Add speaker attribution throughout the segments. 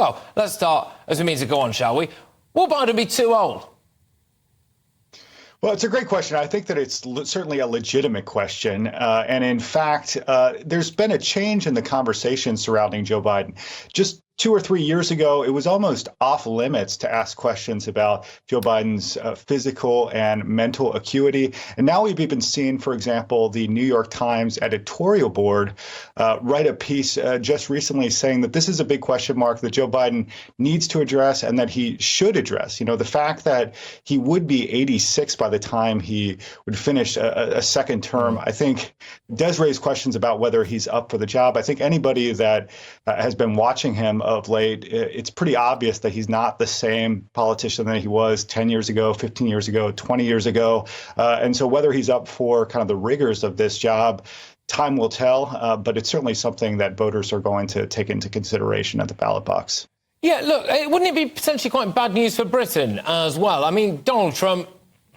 Speaker 1: Well, let's start as we mean to go on, shall we? Will Biden be too old?
Speaker 2: Well, it's a great question. I think that it's certainly a legitimate question. And in fact, there's been a change in the conversation surrounding Joe Biden. Just 2 or 3 years ago, it was almost off limits to ask questions about Joe Biden's physical and mental acuity. And now we've even seen, for example, the New York Times editorial board write a piece just recently saying that this is a big question mark that Joe Biden needs to address and that he should address. You know, the fact that he would be 86 by the time he would finish a second term, I think does raise questions about whether he's up for the job. I think anybody that has been watching him of late, it's pretty obvious that he's not the same politician that he was 10 years ago, 15 years ago, 20 years ago. And so whether he's up for kind of the rigors of this job, time will tell. But it's certainly something that voters are going to take into consideration at the ballot box.
Speaker 1: Yeah, look, wouldn't it be potentially quite bad news for Britain as well? I mean, Donald Trump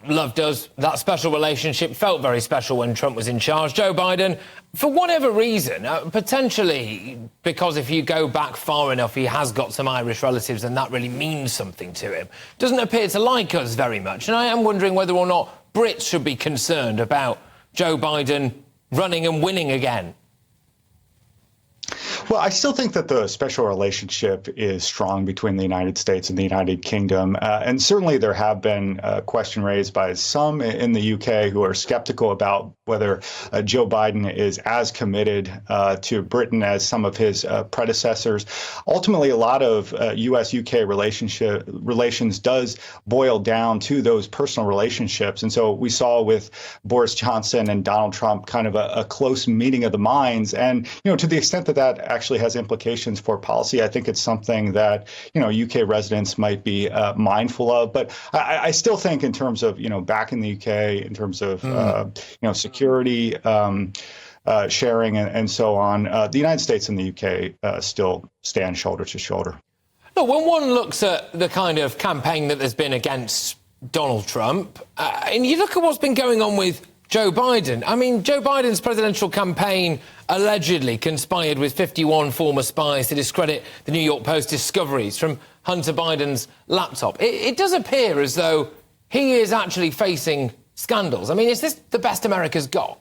Speaker 1: loved us. That special relationship felt very special when Trump was in charge. Joe Biden, for whatever reason, potentially because if you go back far enough, he has got some Irish relatives and that really means something to him. Doesn't appear to like us very much. And I am wondering whether or not Brits should be concerned about Joe Biden running and winning again.
Speaker 2: Well, I still think that the special relationship is strong between the United States and the United Kingdom. And certainly there have been questions raised by some in the UK who are skeptical about whether Joe Biden is as committed to Britain as some of his predecessors. Ultimately, a lot of U.S.-UK relations does boil down to those personal relationships. And so we saw with Boris Johnson and Donald Trump kind of a close meeting of the minds. And, you know, to the extent that that actually has implications for policy, I think it's something that, you know, UK residents might be mindful of. But I still think in terms of, you know, back in the UK, in terms of, you know, security sharing and so on, the United States and the UK still stand shoulder to shoulder.
Speaker 1: Look, when one looks at the kind of campaign that there's been against Donald Trump, and you look at what's been going on with Joe Biden. I mean, Joe Biden's presidential campaign allegedly conspired with 51 former spies to discredit the New York Post discoveries from Hunter Biden's laptop. It does appear as though he is actually facing scandals. I mean, is this the best America's got?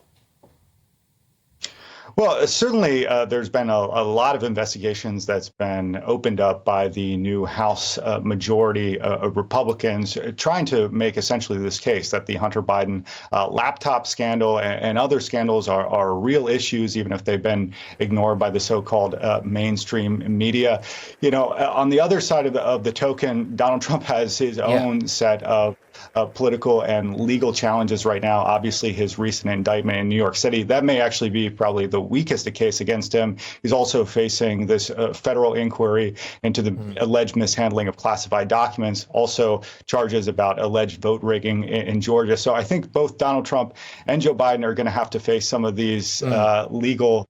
Speaker 2: Well, certainly there's been a lot of investigations that's been opened up by the new House majority of Republicans trying to make essentially this case that the Hunter Biden laptop scandal and other scandals are real issues, even if they've been ignored by the so-called mainstream media. You know, on the other side of the token, Donald Trump has his own set of political and legal challenges right now. Obviously, his recent indictment in New York City, that may actually be probably the weakest case against him. He's also facing this federal inquiry into the alleged mishandling of classified documents, also charges about alleged vote rigging in Georgia. So I think both Donald Trump and Joe Biden are going to have to face some of these legal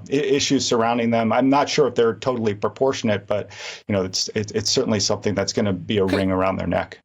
Speaker 2: issues surrounding them. I'm not sure if they're totally proportionate, but you know, it's certainly something that's going to be a ring around their neck.